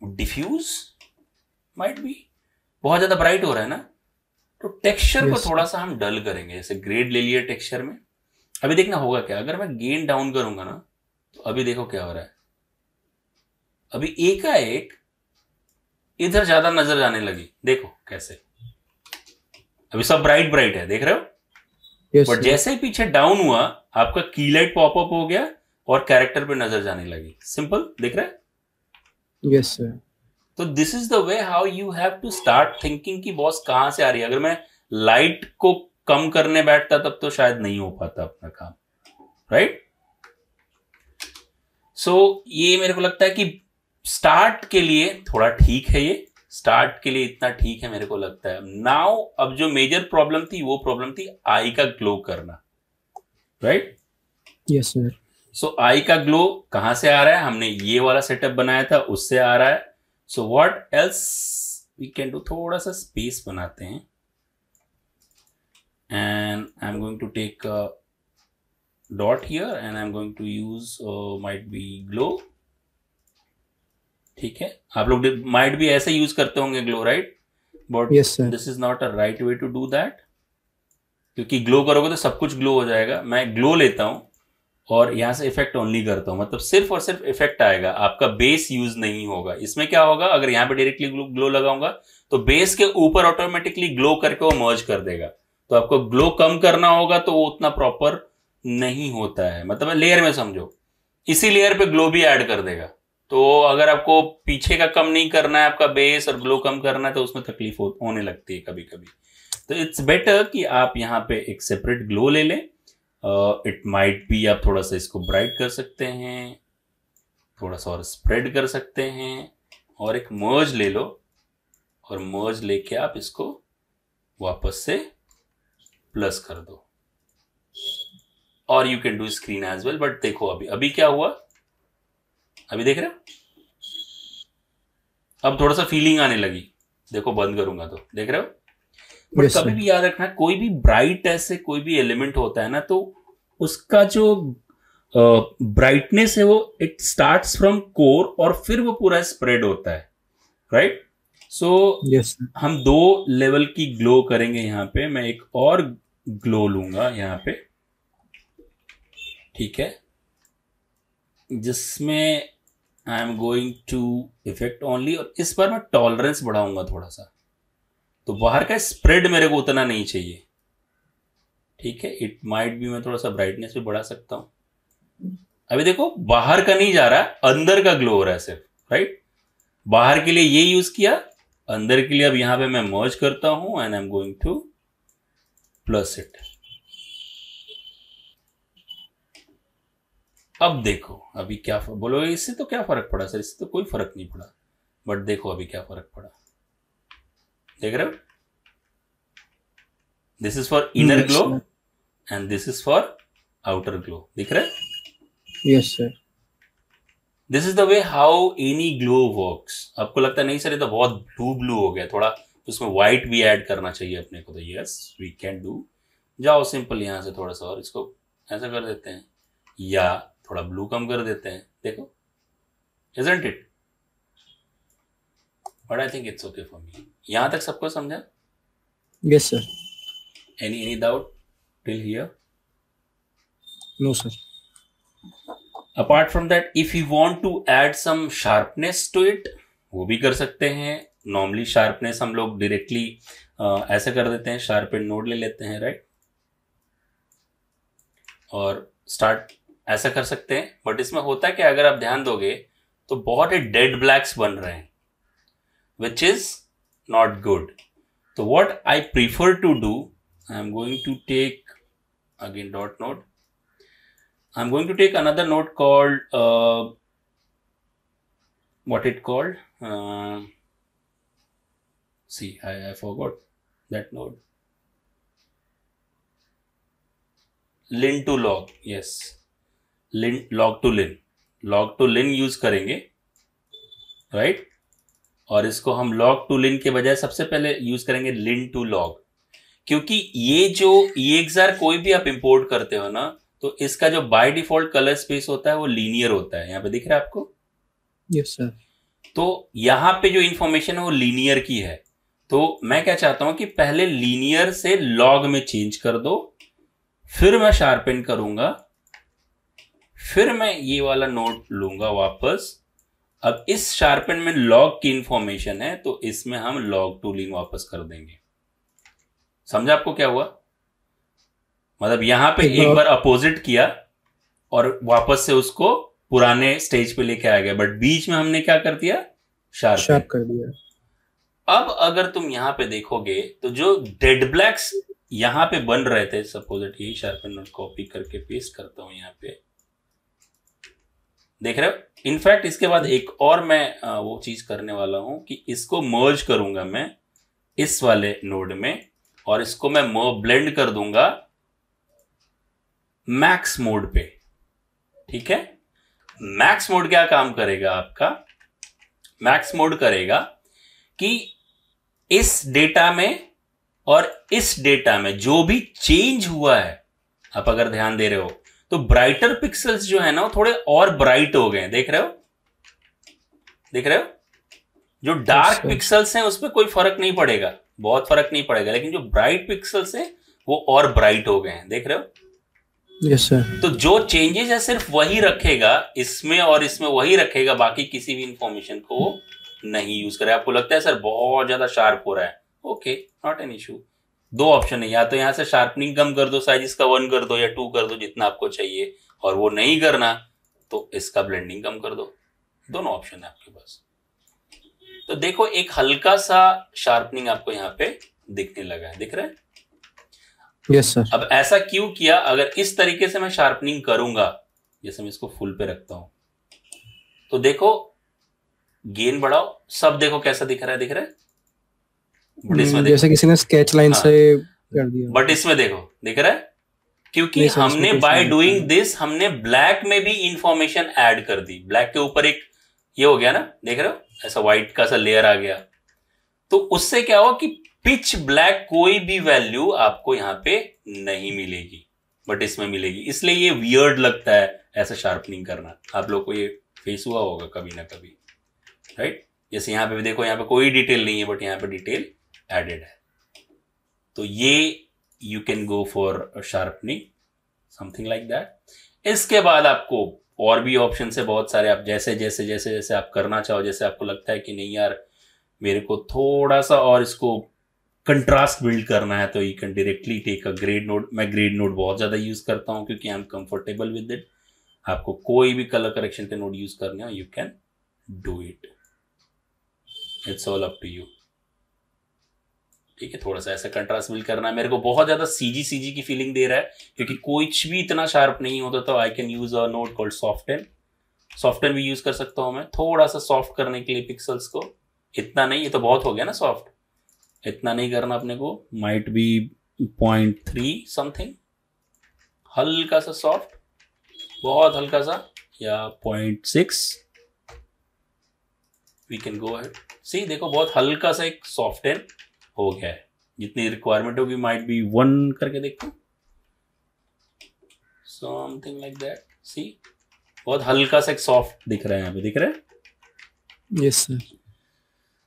diffuse might be, बहुत ज्यादा ब्राइट हो रहा है ना, तो टेक्सचर को थोड़ा सा हम डल करेंगे। जैसे ग्रेड ले लिया टेक्सचर में, अभी देखना होगा क्या, अगर मैं गेन डाउन करूंगा ना तो अभी देखो क्या हो रहा है, अभी एकाएक इधर ज्यादा नजर आने लगी, देखो कैसे, अभी सब ब्राइट ब्राइट है, देख रहे हो। बट जैसे ही पीछे डाउन हुआ आपका की लाइट पॉपअप हो गया और कैरेक्टर पे नजर जाने लगी, सिंपल, दिख रहा है। Yes sir. तो this is the way how you have to start thinking कि बॉस कहां से आ रही है। अगर मैं लाइट को कम करने बैठता तब तो शायद नहीं हो पाता अपना काम, राइट। सो ये मेरे को लगता है कि स्टार्ट के लिए थोड़ा ठीक है, ये स्टार्ट के लिए इतना ठीक है मेरे को लगता है। नाउ अब जो मेजर प्रॉब्लम थी वो प्रॉब्लम थी आई का ग्लो करना, right. Yes sir. So eye का ग्लो कहां से आ रहा है, हमने ये वाला सेटअप बनाया था उससे आ रहा है। So what else we can do, थोड़ा सा स्पेस बनाते हैं and I'm going to take a dot here and I'm going to use might be glow, ठीक है। आप लोग might be ऐसे यूज करते होंगे glow, right? But yes, sir. this is not a right way to do that, क्योंकि glow करोगे तो सब कुछ ग्लो हो जाएगा। मैं ग्लो लेता हूं और यहां से इफेक्ट ओनली करता हूं, मतलब सिर्फ और सिर्फ इफेक्ट आएगा, आपका बेस यूज नहीं होगा। इसमें क्या होगा, अगर यहां पे डायरेक्टली ग्लो लगाऊंगा तो बेस के ऊपर ऑटोमेटिकली ग्लो करके वो मर्ज कर देगा। तो आपको ग्लो कम करना होगा तो वो उतना प्रॉपर नहीं होता है, मतलब लेयर में समझो, इसी लेयर पे ग्लो भी ऐड कर देगा। तो अगर आपको पीछे का कम नहीं करना है, आपका बेस और ग्लो कम करना है, तो उसमें तकलीफ होने लगती है कभी कभी। तो इट्स बेटर कि आप यहाँ पे एक सेपरेट ग्लो ले लें। इट माइट बी आप थोड़ा सा इसको ब्राइट कर सकते हैं, थोड़ा सा और स्प्रेड कर सकते हैं, और एक मर्ज ले लो और मर्ज लेके आप इसको वापस से प्लस कर दो, और you can do screen as well. But देखो अभी क्या हुआ, अभी देख रहे हो, अब थोड़ा सा फीलिंग आने लगी, देखो बंद करूंगा तो देख रहे हो। बट कभी भी याद रखना, कोई भी ब्राइट ऐसे कोई भी एलिमेंट होता है ना, तो उसका जो ब्राइटनेस है वो इट स्टार्ट्स फ्रॉम कोर और फिर वो पूरा स्प्रेड होता है, राइट। सो हम 2 लेवल की ग्लो करेंगे यहाँ पे। मैं एक और ग्लो लूंगा यहाँ पे, ठीक है, जिसमें I am going to effect only, और इस बार मैं टॉलरेंस बढ़ाऊंगा थोड़ा सा, तो बाहर का स्प्रेड मेरे को उतना नहीं चाहिए, ठीक है। इट माइट भी मैं थोड़ा सा ब्राइटनेस भी बढ़ा सकता हूं। अभी देखो बाहर का नहीं जा रहा, अंदर का ग्लो हो रहा है सिर्फ, राइट। बाहर के लिए ये यूज किया, अंदर के लिए अब यहां पे मैं मर्ज करता हूं and I am going two plus it. अब देखो अभी क्या बोलोगे, इससे तो क्या फर्क पड़ा सर, इससे तो कोई फर्क नहीं पड़ा, बट देखो अभी क्या फर्क पड़ा। देख रहे हो? This is for inner glow and this is for outer glow, दिख रहा है? Yes sir. This is the way how any glow works. आपको लगता है नहीं सर ये तो बहुत ब्लू ब्लू हो गया, थोड़ा उसमें व्हाइट भी ऐड करना चाहिए अपने को, तो यस वी कैन डू। जाओ सिंपल यहां से थोड़ा सा और इसको ऐसा कर देते हैं या थोड़ा ब्लू कम कर देते हैं, देखो isn't it? But I think it's okay for me. यहां तक सबको समझा? Yes sir. Any doubt till here? No sir. Apart from that, if you want to add some sharpness to it, वो भी कर सकते हैं। नॉर्मली शार्पनेस हम लोग डायरेक्टली ऐसे कर देते हैं, शार्पन नोड ले लेते हैं, राइट, और स्टार्ट ऐसा कर सकते हैं। बट इसमें होता है कि अगर आप ध्यान दोगे तो बहुत ही डेड ब्लैक्स बन रहे हैं, विच इज नॉट गुड। तो what I prefer to do, I am going to take again dot node, I am going to take another node called what it called, see I forgot that node, lin to log, yes, lin log to lin use करेंगे, right, और इसको हम log to lin के बजाय सबसे पहले use करेंगे lin to log, क्योंकि ये जो EXR कोई भी आप इंपोर्ट करते हो ना, तो इसका जो बाय डिफॉल्ट कलर स्पेस होता है वो लीनियर होता है। यहाँ पे दिख रहा है आपको? Yes sir. तो यहां पे जो इंफॉर्मेशन है वो लीनियर की है, तो मैं क्या चाहता हूं कि पहले लीनियर से लॉग में चेंज कर दो, फिर मैं शार्पन करूंगा, फिर मैं ये वाला नोट लूंगा वापस। अब इस शार्पन में लॉग की इंफॉर्मेशन है, तो इसमें हम लॉग टूलिंग वापस कर देंगे। समझा आपको क्या हुआ? मतलब यहां पे एक बार अपोजिट किया और वापस से उसको पुराने स्टेज पे लेके आ गया, बट बीच में हमने क्या कर दिया? शार्प कर दिया। अब अगर तुम यहां पे देखोगे तो जो डेड ब्लैक्स यहां पे बन रहे थे, सपोज यही शार्पन नोट कॉपी करके पेस्ट करता हूं यहां पे, देख रहे हो? इनफैक्ट इसके बाद एक और मैं वो चीज करने वाला हूं कि इसको मर्ज करूंगा मैं इस वाले नोड में, और इसको मैं ब्लेंड कर दूंगा मैक्स मोड पे, ठीक है? मैक्स मोड क्या काम करेगा आपका? मैक्स मोड करेगा कि इस डेटा में और इस डेटा में जो भी चेंज हुआ है, आप अगर ध्यान दे रहे हो तो ब्राइटर पिक्सल्स जो है ना वो थोड़े और ब्राइट हो गए, देख रहे हो? देख रहे हो? जो डार्क पिक्सल्स हैं उस पर कोई फर्क नहीं पड़ेगा, बहुत फर्क नहीं पड़ेगा, लेकिन जो ब्राइट पिक्सल्स हैं वो और ब्राइट हो गए हैं, देख रहे हो? Yes sir. तो जो चेंजेस है सिर्फ वही रखेगा, इसमें और इसमें वही रखेगा, बाकी किसी भी इंफॉर्मेशन को नहीं यूज करे। आपको लगता है सर बहुत ज्यादा शार्प हो रहा है, ओके, नॉट एन इशू। दो ऑप्शन है, या तो यहां से शार्पनिंग कम कर दो, साइज इसका 1 कर दो या 2 कर दो, जितना आपको चाहिए, और वो नहीं करना तो इसका ब्लेंडिंग कम कर दो। दोनों ऑप्शन है आपके पास। तो देखो एक हल्का सा शार्पनिंग आपको यहाँ पे दिखने लगा है, दिख रहा है? Yes sir. अब ऐसा क्यों किया? अगर इस तरीके से मैं शार्पनिंग करूंगा, जैसे मैं इसको फुल पे रखता हूं, तो देखो गेन बढ़ाओ, सब देखो कैसा दिख रहा है, दिख रहा है? बट इसमें देखो, जैसे किसी ने स्केच लाइन से कर दिया, बट इसमें देखो दिख रहा है, क्योंकि हमने बाय डूइंग दिस हमने ब्लैक में भी इंफॉर्मेशन ऐड कर दी। ब्लैक के ऊपर एक ये हो गया ना, देख रहे हो? ऐसा व्हाइट का सा लेयर आ गया, तो उससे क्या हुआ कि पिच ब्लैक कोई भी वैल्यू आपको यहां पे नहीं मिलेगी, बट इसमें मिलेगी। इसलिए ये वियर्ड लगता है ऐसा शार्पनिंग करना। आप लोग को ये फेस हुआ होगा कभी ना कभी, राइट? जैसे यहां पे भी देखो, यहां पे कोई डिटेल नहीं है, बट यहां पे डिटेल एडेड है। तो ये you can go for sharpening, something like that. इसके बाद आपको और भी ऑप्शन है बहुत सारे, आप जैसे जैसे जैसे जैसे आप करना चाहो, जैसे आपको लगता है कि नहीं यार मेरे को थोड़ा सा और इसको कंट्रास्ट बिल्ड करना है, तो you can directly take a grade node. मैं ग्रेड नोड बहुत ज्यादा यूज करता हूं क्योंकि I am comfortable with it. आपको कोई भी कलर करेक्शन के नोड यूज करने हो, you can do it, it's all up to you, ठीक है? थोड़ा सा ऐसा कंट्रास्ट बिल्ड करना है। मेरे को बहुत ज्यादा सीजी की फीलिंग दे रहा है क्योंकि कुछ भी इतना शार्प नहीं होता, तो I can use a node called soften. Soften भी यूज कर सकता हूं मैं, थोड़ा सा सॉफ्ट करने के लिए पिक्सल्स को। इतना नहीं, ये तो बहुत हो गया ना सॉफ्ट, इतना नहीं करना अपने को, माइट बी 0.3 समथिंग, हल्का सा सॉफ्ट, बहुत हल्का सा, या 0.6 वी कैन गो अहेड। सी देखो बहुत हल्का सा एक सॉफ्टन हो गया है, जितनी रिक्वायरमेंट होगी माइट बी 1 करके देखते हैं, समथिंग लाइक दैट। सी बहुत हल्का सा एक सॉफ्ट दिख रहा है, यहाँ पे दिख रहा है। Yes sir.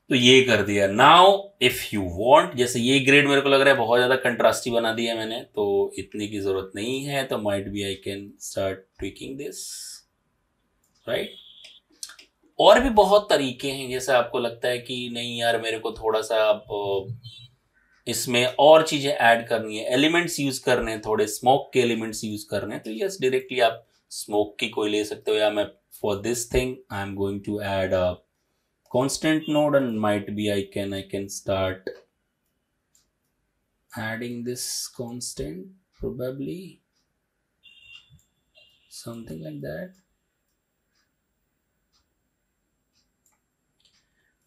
तो ये कर दिया। नाउ इफ यू वांट, जैसे ये ग्रेड मेरे को लग रहा है बहुत ज्यादा कंट्रास्टी बना दिया मैंने, तो इतने की जरूरत नहीं है, तो might be I can start tweaking this, right. और भी बहुत तरीके हैं, जैसे आपको लगता है कि नहीं यार मेरे को थोड़ा सा इसमें और चीजें ऐड करनी है, एलिमेंट्स यूज करने हैं, थोड़े स्मोक के एलिमेंट्स यूज करने हैं, तो यस डायरेक्टली आप स्मोक की कोई ले सकते हो, या मैं for this thing I am going to add a constant node and might be I can start adding this constant, probably something like that।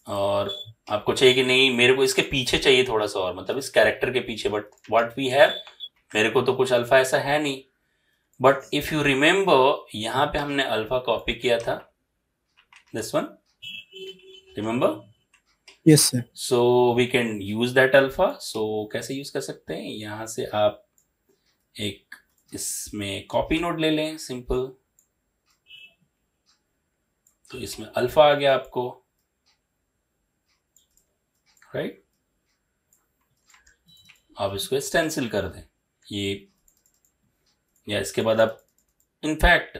और आपको चाहिए कि नहीं मेरे को इसके पीछे चाहिए थोड़ा सा और, मतलब इस कैरेक्टर के पीछे, बट व्हाट वी हैव, मेरे को तो कुछ अल्फा ऐसा है नहीं, बट इफ यू रिमेंबर यहां पे हमने अल्फा कॉपी किया था, this one, remember? Yes sir. So we can use that alpha. So कैसे यूज कर सकते हैं, यहां से आप एक इसमें कॉपी नोड ले लें, सिंपल, तो इसमें अल्फा आ गया आपको, राइट। आप इसको स्टेंसिल कर दें ये, या इसके बाद आप इनफैक्ट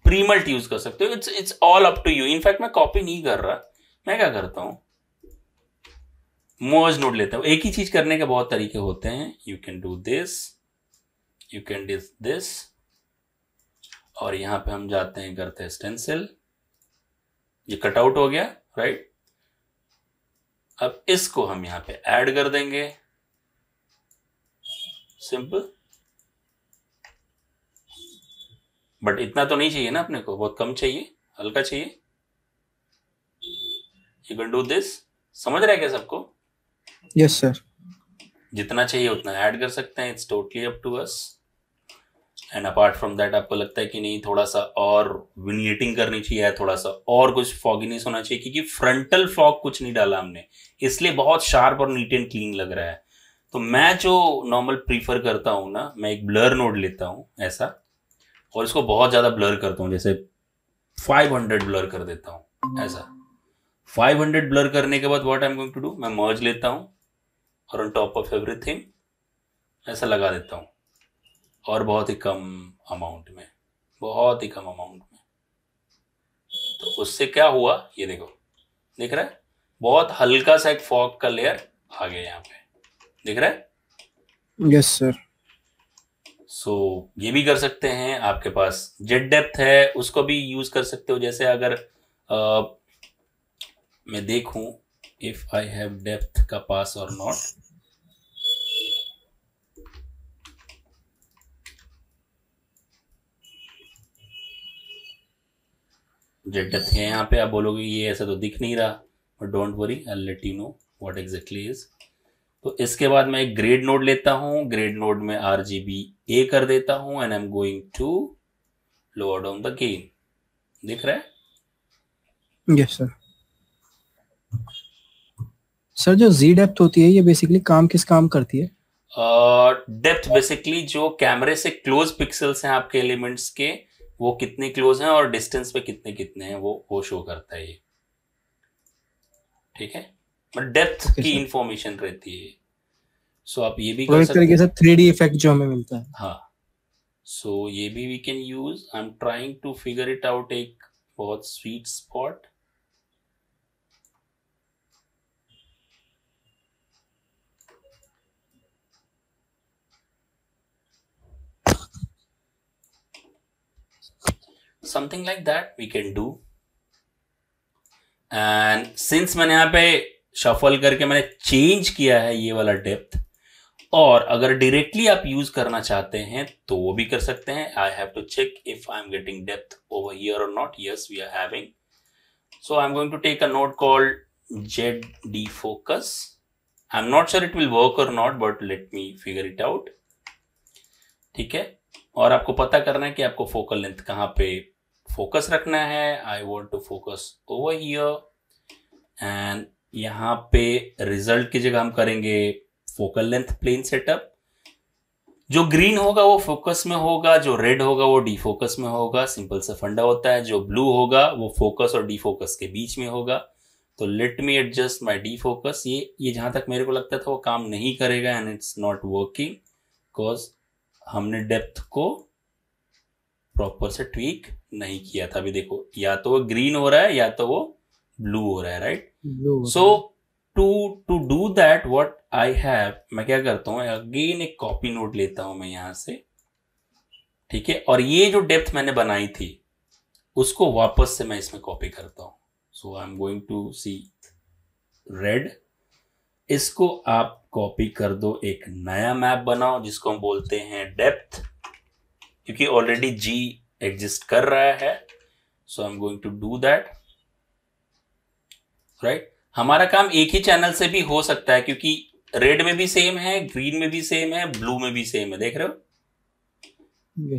प्रीमल्ट यूज कर सकते हो, it's all up to you. In fact मैं कॉपी नहीं कर रहा, मैं क्या करता हूं, मर्ज नोड लेता हूं। एक ही चीज करने के बहुत तरीके होते हैं, you can do this, you can do this, और यहां पे हम जाते हैं, करते हैं स्टेंसिल, ये कटआउट हो गया, राइट। अब इसको हम यहां पे ऐड कर देंगे, सिंपल, बट इतना तो नहीं चाहिए ना अपने को, बहुत कम चाहिए, हल्का चाहिए। यू कैन डू दिस, समझ रहे हैं क्या सबको? Yes sir. जितना चाहिए उतना ऐड कर सकते हैं, it's totally up to us. And apart from that आपको लगता है कि नहीं थोड़ा सा और विनिएटिंग करनी चाहिए, थोड़ा सा और कुछ फॉगिनेस होना चाहिए, क्योंकि फ्रंटल फॉग कुछ नहीं डाला हमने, इसलिए बहुत शार्प और नीट एंड क्लीन लग रहा है। तो मैं जो नॉर्मल प्रीफर करता हूं ना, मैं एक ब्लर नोड लेता हूं ऐसा, और इसको बहुत ज्यादा ब्लर करता हूं, जैसे 500 ब्लर कर देता हूं ऐसा। 500 ब्लर करने के बाद what I am going to do, मैं मर्ज लेता हूं और ऑन टॉप ऑफ एवरीथिंग ऐसा लगा देता हूं, और बहुत ही कम अमाउंट में, बहुत ही कम अमाउंट में। तो उससे क्या हुआ, ये देखो, दिख रहा है, बहुत हल्का सा एक फॉग का लेयर आ गया यहाँ पे, दिख रहा है? Yes sir. सो ये भी कर सकते हैं, आपके पास जेट डेप्थ है उसको भी यूज कर सकते हो। जैसे अगर मैं देखूं इफ आई हैव डेप्थ का पास और नॉट, जेट डेप्थ है यहाँ पे, आप बोलोगे ये ऐसा तो दिख नहीं रहा, but don't worry, I let you know what exactly is. तो इसके बाद मैं एक ग्रेड नोड लेता हूं, ग्रेड नोड में RGBA कर देता हूं, and I am going to lower down the gain, दिख रहा है? Yes sir. सर जो Z डेप्थ होती है ये बेसिकली किस काम करती है? डेप्थ बेसिकली जो कैमरे से क्लोज पिक्सल्स हैं आपके एलिमेंट्स के, वो कितने क्लोज हैं और डिस्टेंस पे कितने कितने हैं, वो शो करता है ये, ठीक है। मतलब डेप्थ की इंफॉर्मेशन रहती है। सो आप ये भी कर सकते हैं, एक तरीके से 3D इफेक्ट जो हमें मिलता है। हाँ, सो ये भी we can use. I am trying to figure it out, एक बहुत sweet spot. Something like that we can do। And since मैंने यहाँ पे शफल करके मैंने चेंज किया है ये वाला डेप्थ, और अगर डायरेक्टली आप यूज करना चाहते हैं तो वो भी कर सकते हैं। I have to check if I am getting depth over here और नॉट। Yes we are having. So I am going to take a node called Z D focus. I am not sure it will work और नॉट, but let me figure it out. ठीक है, और आपको पता करना है कि आपको फोकल लेंथ कहाँ पे फोकस रखना है. I want to focus over here, and यहाँ पे रिजल्ट की जगह हम करेंगे फोकल लेंथ प्लेन सेटअप. जो ग्रीन होगा वो फोकस में होगा, जो रेड होगा वो डी फोकस में होगा. सिंपल सा फंडा होता है. जो ब्लू होगा वो फोकस और डी फोकस के बीच में होगा. तो let me adjust my D focus. ये जहां तक मेरे को लगता था वो काम नहीं करेगा, and it's not working because हमने डेप्थ को प्रॉपर से ट्वीक नहीं किया था. अभी देखो, या तो वो ग्रीन हो रहा है या तो वो ब्लू हो रहा है, right. So to do that what I have, मैं क्या करता हूं, अगेन एक कॉपी नोट लेता हूं मैं यहां से. ठीक है, और ये जो डेप्थ मैंने बनाई थी उसको वापस से मैं इसमें कॉपी करता हूं. So I am going to see red. इसको आप कॉपी कर दो, एक नया मैप बनाओ जिसको हम बोलते हैं डेप्थ, क्योंकि ऑलरेडी जी एग्जिस्ट कर रहा है. So I am going to do that, right. हमारा काम एक ही चैनल से भी हो सकता है, क्योंकि रेड में भी सेम है, ग्रीन में भी सेम है, ब्लू में भी सेम है. देख रहे हो,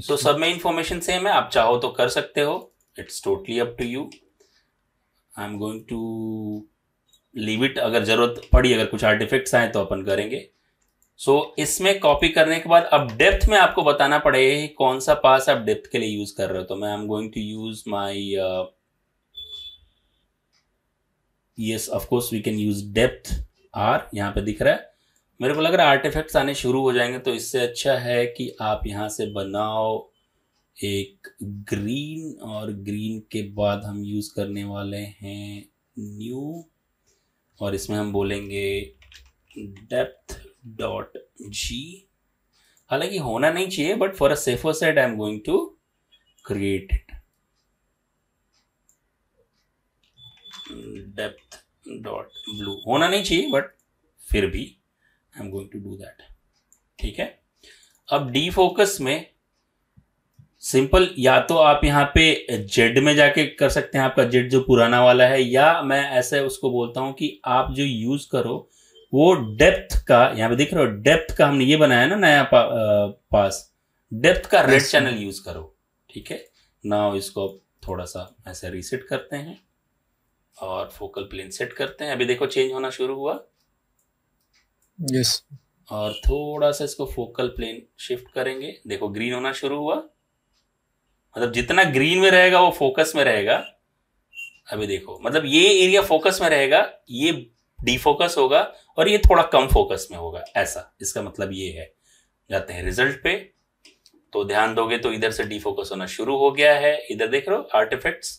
तो सब में इंफॉर्मेशन सेम है. आप चाहो तो कर सकते हो, it's totally up to you. I am going to leave it. अगर जरूरत पड़ी, अगर कुछ आर्टिफैक्ट्स आए तो अपन करेंगे. सो इसमें कॉपी करने के बाद अब डेप्थ में आपको बताना पड़ेगा कौन सा पास आप डेप्थ के लिए यूज कर रहे हो. तो मैं I am going to use my, yes of course we can use depth R. यहाँ पे दिख रहा है. मेरे को लग रहा है आर्टिफैक्ट्स आने शुरू हो जाएंगे, तो इससे अच्छा है कि आप यहाँ से बनाओ एक ग्रीन, और ग्रीन के बाद हम यूज करने वाले हैं न्यू, और इसमें हम बोलेंगे डेप्थ डॉट जी. हालांकि होना नहीं चाहिए, but for a safer side I am going to create it. Depth dot blue होना नहीं चाहिए, बट फिर भी I am going to do that. ठीक है, अब डी फोकस में सिंपल, या तो आप यहाँ पे जेड में जाके कर सकते हैं, आपका जेड जो पुराना वाला है, या मैं ऐसे उसको बोलता हूं कि आप जो यूज करो वो डेप्थ का, यहाँ पे दिख रहा हो डेप्थ का हमने ये बनाया ना नया पास, डेप्थ का रेड चैनल यूज करो. ठीक है, नाउ इसको थोड़ा सा ऐसे रीसेट करते हैं और फोकल प्लेन सेट करते हैं. अभी देखो चेंज होना शुरू हुआ. यस. और थोड़ा सा इसको फोकल प्लेन शिफ्ट करेंगे. देखो ग्रीन होना शुरू हुआ, मतलब जितना ग्रीन में रहेगा वो फोकस में रहेगा. अभी देखो, मतलब ये एरिया फोकस में रहेगा, ये डीफोकस होगा, और ये थोड़ा कम फोकस में होगा. ऐसा इसका मतलब ये है. जाते हैं रिजल्ट पे, तो ध्यान दोगे तो इधर से डीफोकस होना शुरू हो गया है. इधर देख रहे हो आर्टिफैक्ट्स.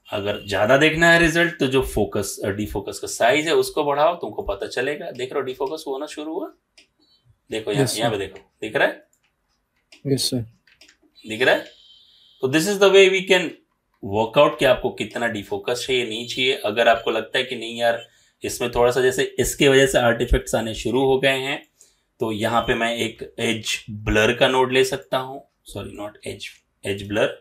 अगर ज्यादा देखना है रिजल्ट तो जो फोकस डीफोकस का साइज है उसको बढ़ाओ, तुमको पता चलेगा. देख रहे हो डीफोकस होना शुरू हुआ. देखो यहाँ पे देखो, दिख रहा है. यस सर, दिख रहा है. तो this is the way we can work out कि आपको कितना डीफोकस चाहिए, नहीं चाहिए. अगर आपको लगता है कि नहीं यार इसमें थोड़ा सा, जैसे इसके वजह से आर्टिफैक्ट्स आने शुरू हो गए हैं, तो यहाँ पे मैं एक एज ब्लर का नोड ले सकता हूं. Sorry, not edge, edge blur.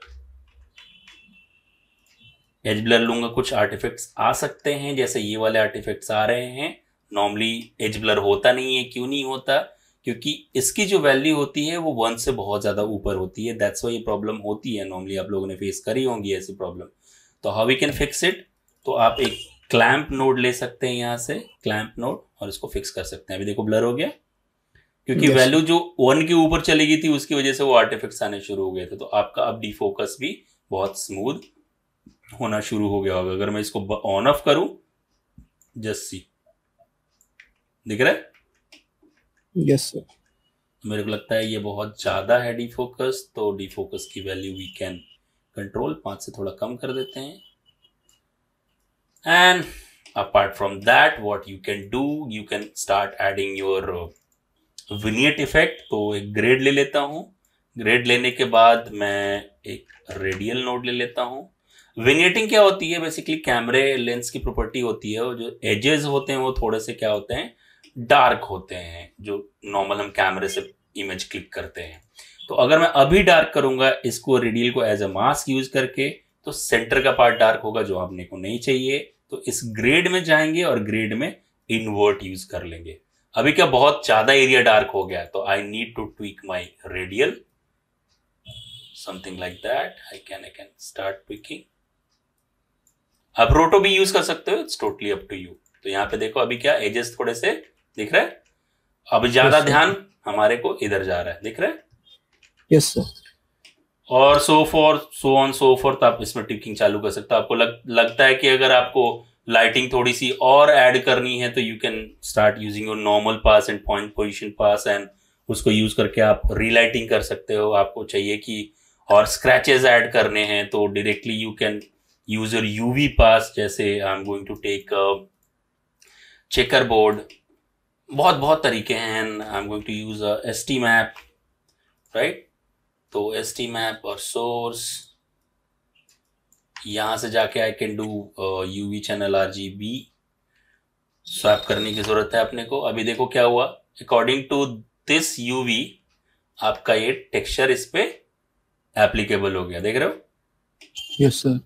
Edge blur लूंगा, कुछ आर्टिफैक्ट्स आ सकते हैं, जैसे ये वाले आर्टिफैक्ट्स आ रहे हैं. नॉर्मली एज ब्लर होता नहीं है. क्यों नहीं होता? क्योंकि इसकी जो वैल्यू होती है वो 1 से बहुत ज्यादा ऊपर होती है. दैट्स व्हाई ये प्रॉब्लम होती है. नॉर्मली आप लोगों ने फेस करी होंगी ऐसी प्रॉब्लम. तो how we can fix it? तो आप एक क्लैंप नोड ले सकते हैं, यहाँ से क्लैंप नोड, और इसको फिक्स कर सकते हैं. अभी देखो ब्लर हो गया, क्योंकि वैल्यू जो 1 के ऊपर चली गई थी उसकी वजह से वो आर्टिफैक्ट्स आने शुरू हो गए थे. तो आपका अब डीफोकस भी बहुत स्मूथ होना शुरू हो गया होगा. अगर मैं इसको ऑन ऑफ करूं, जस्ट सी, दिख रहा है. Yes sir. मेरे को लगता है ये बहुत ज्यादा है डीफोकस, तो डीफोकस की वैल्यू वी कैन कंट्रोल, 5 से थोड़ा कम कर देते हैं. And apart from that what you can do, you can start adding your vignette effect. तो एक ग्रेड ले लेता हूं. ग्रेड लेने के बाद मैं एक रेडियल नोड ले लेता हूं. विनियटिंग क्या होती है? बेसिकली कैमरे लेंस की प्रॉपर्टी होती है, और जो एजेस होते हैं वो थोड़े से क्या होते हैं, डार्क होते हैं, जो नॉर्मल हम कैमरे से इमेज क्लिक करते हैं. तो अगर मैं अभी डार्क करूंगा इसको, रेडियल को एज अ मास्क यूज करके, तो सेंटर का पार्ट डार्क होगा जो आपने को नहीं चाहिए, तो इस ग्रेड में जाएंगे और ग्रेड में इन्वर्ट यूज कर लेंगे। अभी क्या बहुत ज्यादा एरिया डार्क हो गया, तो I need to tweak my radial, something like that. I can start tweaking. आप रोटो भी यूज कर सकते हो, it's totally up to you. तो यहाँ पे देखो अभी क्या एजेस थोड़े से दिख रहा है, अब ज्यादा ध्यान हमारे को इधर जा रहा है, दिख रहा है? Yes sir. और सो ऑन सो फोर्थ आप इसमें ट्विकिंग चालू कर सकते हो। आपको लगता है कि अगर आपको लाइटिंग थोड़ी सी और ऐड करनी है तो you can start using your normal pass and point position pass, and उसको यूज करके आप रीलाइटिंग कर सकते हो। आपको चाहिए कि और स्क्रैचेस ऐड करने हैं तो directly you can use your UV pass, जैसे I am going to take checker board, बहुत बहुत तरीके हैं। I am going to use ST map, right? तो एसटी मैप और सोर्स, यहां से जाके I can do UV channel RGB swap करने की जरूरत है अपने को। अभी देखो क्या हुआ, अकॉर्डिंग टू दिस यूवी आपका ये टेक्सचर इस पे एप्लीकेबल हो गया, देख रहे हो? Yes sir.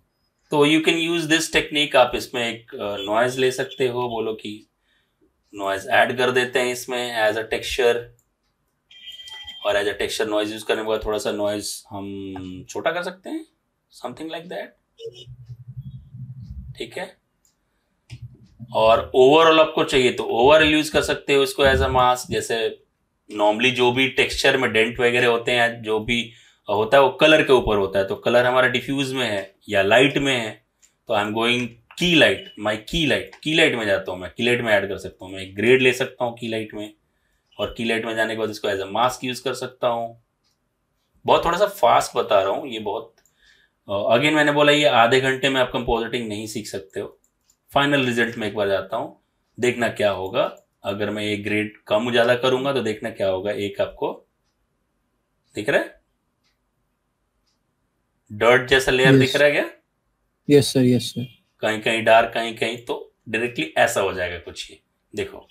तो you can use this technique. आप इसमें एक नॉइज ले सकते हो, बोलो कि नॉइज ऐड कर देते हैं इसमें एज अ टेक्सचर, और as a texture noise use करने के बाद थोड़ा सा नॉइज हम छोटा कर सकते हैं, समथिंग लाइक दैट, ठीक है? और ओवरऑल आपको चाहिए तो ओवरऑल यूज कर सकते हो इसको एज अ मास्क। जैसे नॉर्मली जो भी टेक्सचर में डेंट वगैरह होते हैं, जो भी होता है वो कलर के ऊपर होता है, तो कलर हमारा डिफ्यूज में है या लाइट में है, तो आई एम गोइंग की लाइट, माई की लाइट में जाता हूँ मैं, की लाइट में ऐड कर सकता हूँ मैं, एक ग्रेड ले सकता हूँ की लाइट में, और की लाइट में जाने के बाद इसको एज अ मास्क यूज कर सकता हूँ। बहुत थोड़ा सा फास्ट बता रहा हूँ ये, बहुत अगेन मैंने बोला ये आधे घंटे में आप कंपोजिटिंग नहीं सीख सकते हो। फाइनल रिजल्ट में एक बार जाता हूँ, देखना क्या होगा। अगर मैं ये ग्रेड कम ज्यादा करूंगा तो देखना क्या होगा। एक आपको दिख रहा है डर्ट जैसा लेयर दिख रहा है क्या? Yes sir, yes sir. कहीं कहीं डार्क, कहीं कहीं, तो डायरेक्टली ऐसा हो जाएगा कुछ, ये देखो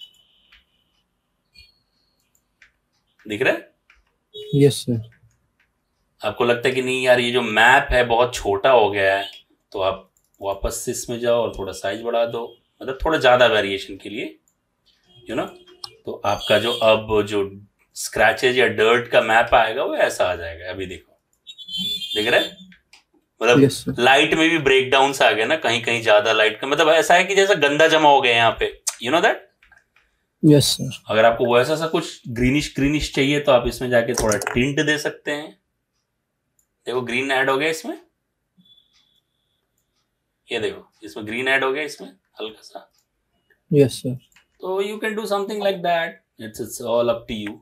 दिख रहा है? Yes sir. आपको लगता है कि नहीं यार ये जो मैप है बहुत छोटा हो गया है, तो आप वापस से इसमें जाओ और थोड़ा साइज बढ़ा दो, मतलब थोड़ा ज्यादा वेरिएशन के लिए, यू नो। तो आपका जो अब जो स्क्रैचेज या डर्ट का मैप आएगा वो ऐसा आ जाएगा। अभी देखो, दिख रहा है? मतलब लाइट में भी ब्रेक डाउन आ गया ना, कहीं कहीं ज्यादा लाइट का, मतलब ऐसा है कि जैसा गंदा जमा हो गया यहाँ पे, you know that? Yes sir. अगर आपको वैसा सा कुछ ग्रीनिश चाहिए तो आप इसमें जाके थोड़ा टिंट दे सकते हैं। देखो ग्रीन ऐड हो गया इसमें, ये देखो इसमें ग्रीन ऐड हो गया इसमें हल्का सा। Yes sir. तो you can do something like that, it's all up to you,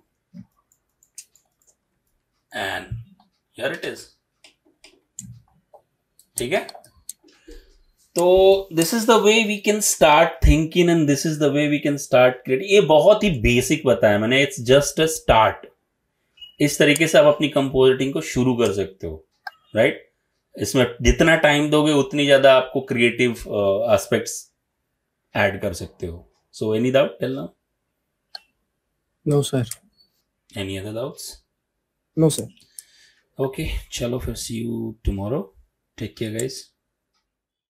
and here it is, ठीक है? तो this is the way we can start thinking and this is the way we can start creating. ये बहुत ही basic बताया मैंने, it's just a start. इस तरीके से आप अपनी कंपोजिटिंग को शुरू कर सकते हो, राइट? इसमें जितना टाइम दोगे उतनी ज्यादा आपको क्रिएटिव एस्पेक्ट्स ऐड कर सकते हो। So any doubt till now? No sir. Any other doubts? No sir. Okay, चलो फिर see you tomorrow. Take care guys.